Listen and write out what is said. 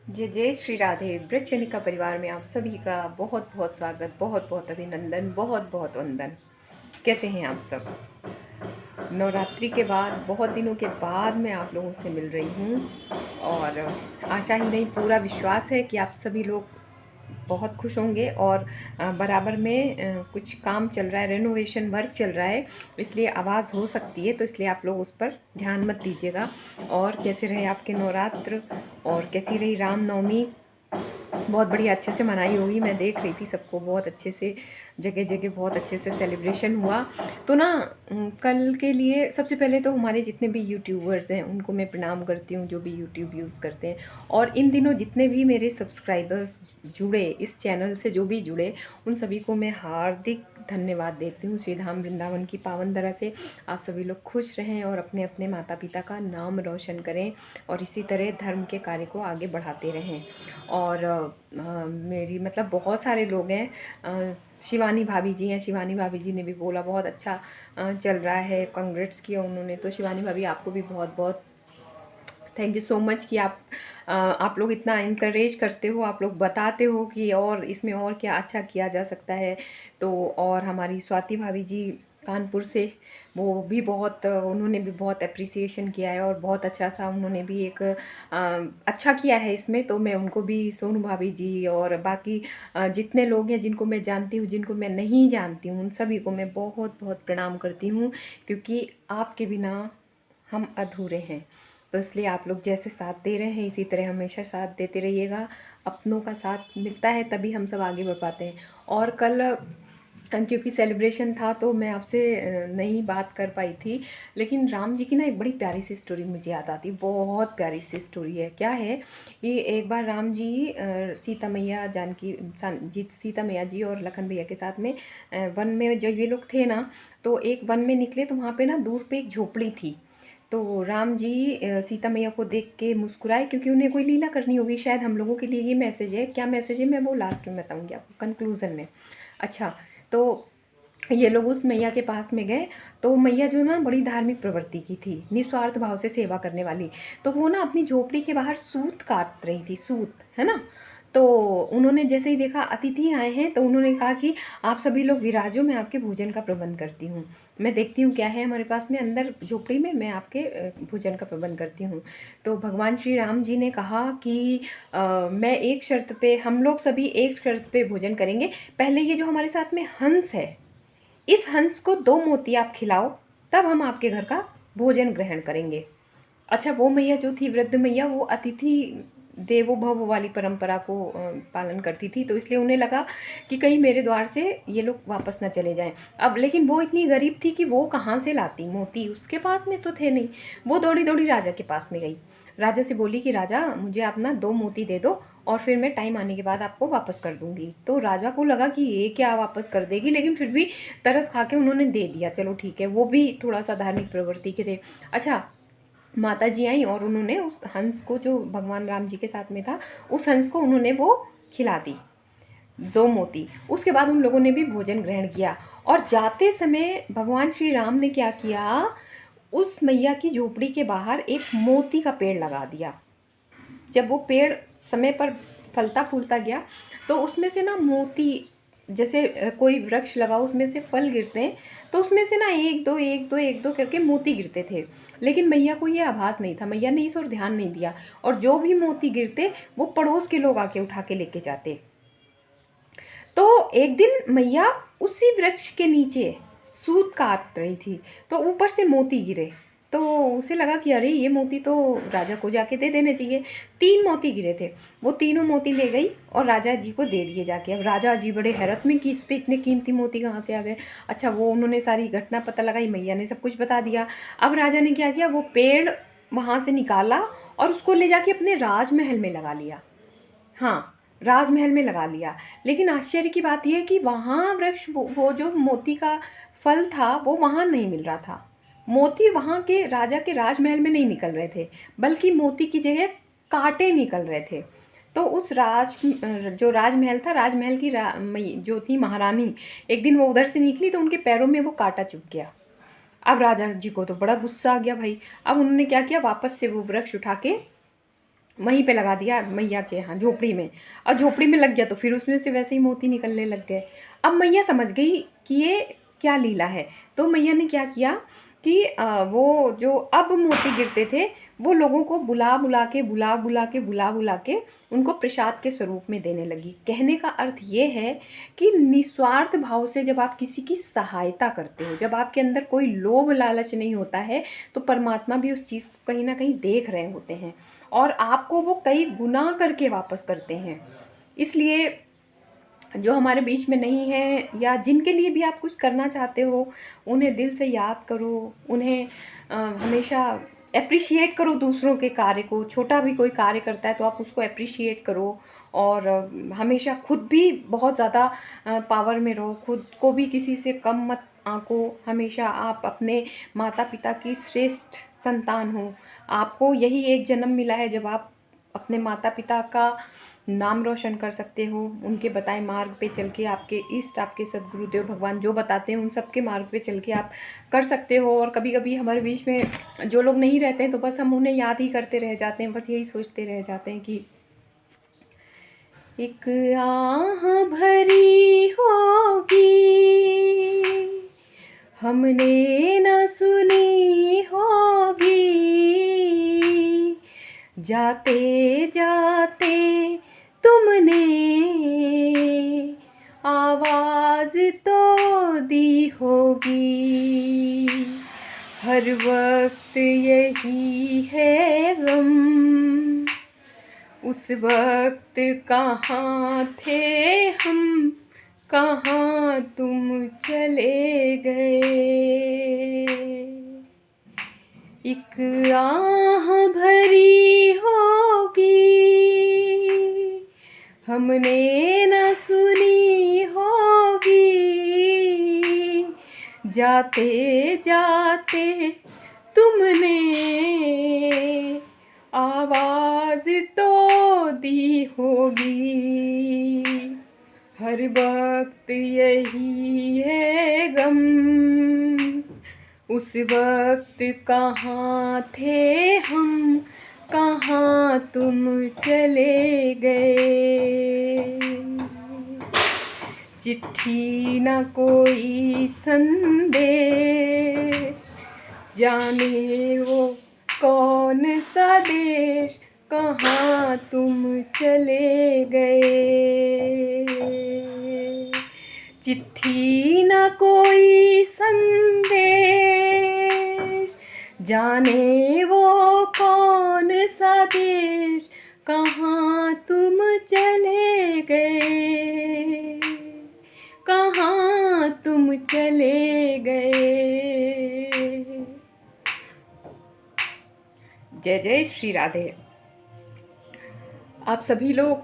जय जय श्री राधे। वृश्चिका परिवार में आप सभी का बहुत बहुत स्वागत, बहुत बहुत अभिनंदन, बहुत बहुत वंदन। कैसे हैं आप सब? नवरात्रि के बाद बहुत दिनों के बाद मैं आप लोगों से मिल रही हूँ और आशा ही नहीं पूरा विश्वास है कि आप सभी लोग बहुत खुश होंगे। और बराबर में कुछ काम चल रहा है, रेनोवेशन वर्क चल रहा है, इसलिए आवाज़ हो सकती है, तो इसलिए आप लोग उस पर ध्यान मत दीजिएगा। और कैसे रहे आपके नवरात्र और कैसी रही रामनवमी? बहुत बढ़िया, अच्छे से मनाई होगी। मैं देख रही थी सबको बहुत अच्छे से, जगह जगह बहुत अच्छे से सेलिब्रेशन हुआ। तो ना कल के लिए सबसे पहले तो हमारे जितने भी यूट्यूबर्स हैं उनको मैं प्रणाम करती हूँ, जो भी यूट्यूब यूज़ करते हैं। और इन दिनों जितने भी मेरे सब्सक्राइबर्स जुड़े, इस चैनल से जो भी जुड़े, उन सभी को मैं हार्दिक धन्यवाद देती हूँ। श्री धाम वृंदावन की पावन धरा से आप सभी लोग खुश रहें और अपने अपने माता पिता का नाम रोशन करें और इसी तरह धर्म के कार्य को आगे बढ़ाते रहें। और मेरी मतलब बहुत सारे लोग हैं, शिवानी भाभी जी हैं, शिवानी भाभी जी ने भी बोला बहुत अच्छा चल रहा है, कांग्रेट्स किया उन्होंने। तो शिवानी भाभी आपको भी बहुत बहुत थैंक यू सो मच कि आप लोग इतना इनकरेज करते हो, आप लोग बताते हो कि और इसमें और क्या अच्छा किया जा सकता है। तो और हमारी स्वाति भाभी जी कानपुर से, वो भी बहुत उन्होंने भी बहुत अप्रिसिएशन किया है और बहुत अच्छा सा उन्होंने भी एक अच्छा किया है इसमें। तो मैं उनको भी, सोनू भाभी जी और बाकी जितने लोग हैं जिनको मैं जानती हूँ, जिनको मैं नहीं जानती हूँ, उन सभी को मैं बहुत बहुत प्रणाम करती हूँ, क्योंकि आपके बिना हम अधूरे हैं। तो इसलिए आप लोग जैसे साथ दे रहे हैं इसी तरह हमेशा साथ देते रहिएगा। अपनों का साथ मिलता है तभी हम सब आगे बढ़ पाते हैं। और कल क्योंकि सेलिब्रेशन था तो मैं आपसे नहीं बात कर पाई थी, लेकिन राम जी की ना एक बड़ी प्यारी सी स्टोरी मुझे याद आती, बहुत प्यारी सी स्टोरी है। क्या है कि एक बार राम जी सीता मैया सीता मैया जी और लखन भैया के साथ में वन में जब ये लोग थे ना, तो एक वन में निकले तो वहाँ पे ना दूर पे एक झोपड़ी थी। तो राम जी सीता मैया को देख के मुस्कुराए, क्योंकि उन्हें कोई लीला करनी होगी शायद। हम लोगों के लिए ये मैसेज है, क्या मैसेज है मैं वो लास्ट में बताऊंगी आपको, कंक्लूजन में। अच्छा, तो ये लोग उस मैया के पास में गए। तो मैया जो ना बड़ी धार्मिक प्रवृत्ति की थी, निस्वार्थ भाव से सेवा करने वाली। तो वो ना अपनी झोपड़ी के बाहर सूत काट रही थी, सूत है ना। तो उन्होंने जैसे ही देखा अतिथि आए हैं, तो उन्होंने कहा कि आप सभी लोग विराजो, मैं आपके भोजन का प्रबंध करती हूँ। मैं देखती हूँ क्या है हमारे पास में अंदर झोपड़ी में, मैं आपके भोजन का प्रबंध करती हूँ। तो भगवान श्री राम जी ने कहा कि मैं एक शर्त पे, हम लोग सभी एक शर्त पे भोजन करेंगे। पहले ये जो हमारे साथ में हंस है, इस हंस को 2 मोती आप खिलाओ, तब हम आपके घर का भोजन ग्रहण करेंगे। अच्छा, वो मैया जो थी, वृद्ध मैया, वो अतिथि देवो भव वाली परंपरा को पालन करती थी। तो इसलिए उन्हें लगा कि कहीं मेरे द्वार से ये लोग वापस ना चले जाएं। अब लेकिन वो इतनी गरीब थी कि वो कहाँ से लाती मोती, उसके पास में तो थे नहीं। वो दौड़ी दौड़ी राजा के पास में गई, राजा से बोली कि राजा मुझे आप ना 2 मोती दे दो और फिर मैं टाइम आने के बाद आपको वापस कर दूंगी। तो राजा को लगा कि ये क्या वापस कर देगी, लेकिन फिर भी तरस खा के उन्होंने दे दिया, चलो ठीक है। वो भी थोड़ा सा धार्मिक प्रवृत्ति के थे। अच्छा, माता जी आई और उन्होंने उस हंस को, जो भगवान राम जी के साथ में था, उस हंस को उन्होंने वो खिला दी, 2 मोती। उसके बाद उन लोगों ने भी भोजन ग्रहण किया। और जाते समय भगवान श्री राम ने क्या किया, उस मैया की झोपड़ी के बाहर एक मोती का पेड़ लगा दिया। जब वो पेड़ समय पर फलता फूलता गया, तो उसमें से ना मोती, जैसे कोई वृक्ष लगा उसमें से फल गिरते हैं, तो उसमें से ना एक दो एक दो एक दो करके मोती गिरते थे। लेकिन मैया को ये आभास नहीं था, मैया ने इस ओर ध्यान नहीं दिया, और जो भी मोती गिरते वो पड़ोस के लोग आके उठा के लेके जाते। तो एक दिन मैया उसी वृक्ष के नीचे सूत काट रही थी, तो ऊपर से मोती गिरे। तो उसे लगा कि अरे ये मोती तो राजा को जाके दे देने चाहिए। 3 मोती गिरे थे, वो तीनों मोती ले गई और राजा जी को दे दिए जाके। अब राजा जी बड़े हैरत में कि इस पे इतने कीमती मोती कहाँ से आ गए। अच्छा, वो उन्होंने सारी घटना पता लगाई, मैया ने सब कुछ बता दिया। अब राजा ने क्या किया, वो पेड़ वहाँ से निकाला और उसको ले जाके अपने राजमहल में लगा लिया। हाँ, राजमहल में लगा लिया। लेकिन आश्चर्य की बात यह है कि वहाँ वृक्ष, वो जो मोती का फल था वो वहाँ नहीं मिल रहा था। मोती वहाँ के राजा के राजमहल में नहीं निकल रहे थे, बल्कि मोती की जगह कांटे निकल रहे थे। तो उस जो राजमहल था, राजमहल की जो थी महारानी, एक दिन वो उधर से निकली तो उनके पैरों में वो कांटा चुभ गया। अब राजा जी को तो बड़ा गुस्सा आ गया भाई। अब उन्होंने क्या किया, वापस से वो वृक्ष उठा के वहीं पे लगा दिया मैया के यहाँ झोपड़ी में। और झोपड़ी में लग गया तो फिर उसमें से वैसे ही मोती निकलने लग गए। अब मैया समझ गई कि ये क्या लीला है, तो मैया ने क्या किया कि वो जो अब मोती गिरते थे वो लोगों को बुला बुला के उनको प्रसाद के स्वरूप में देने लगी। कहने का अर्थ ये है कि निस्वार्थ भाव से जब आप किसी की सहायता करते हो, जब आपके अंदर कोई लोभ लालच नहीं होता है, तो परमात्मा भी उस चीज़ को कहीं ना कहीं देख रहे होते हैं और आपको वो कई गुना करके वापस करते हैं। इसलिए जो हमारे बीच में नहीं है या जिनके लिए भी आप कुछ करना चाहते हो, उन्हें दिल से याद करो, उन्हें हमेशा एप्रिशिएट करो दूसरों के कार्य को। छोटा भी कोई कार्य करता है तो आप उसको एप्रिशिएट करो और हमेशा खुद भी बहुत ज़्यादा पावर में रहो, खुद को भी किसी से कम मत आंको। हमेशा आप अपने माता पिता की श्रेष्ठ संतान हो। आपको यही एक जन्म मिला है जब आप अपने माता पिता का नाम रोशन कर सकते हो। उनके बताए मार्ग पे चल के आपके इष्ट, आपके सदगुरुदेव भगवान जो बताते हैं उन सब के मार्ग पे चल के आप कर सकते हो। और कभी कभी हमारे बीच में जो लोग नहीं रहते हैं तो बस हम उन्हें याद ही करते रह जाते हैं, बस यही सोचते रह जाते हैं कि एक आह भरी होगी हमने न सुनी होगी, जाते जाते तुमने आवाज़ तो दी होगी। हर वक्त यही है गम, उस वक्त कहाँ थे हम, कहाँ तुम चले गए। एक आह भरी होगी हमने न सुनी होगी, जाते जाते तुमने आवाज़ तो दी होगी। हर वक्त यही है गम, उस वक्त कहाँ थे हम, कहाँ तुम चले गए। चिट्ठी न कोई संदेश, जाने वो कौन सा देश, कहाँ तुम चले गए। चिट्ठी न कोई संदेश, जाने वो कौन सा देश, कहाँ तुम चले गए, कहाँ तुम चले गए। जय जय श्री राधे। आप सभी लोग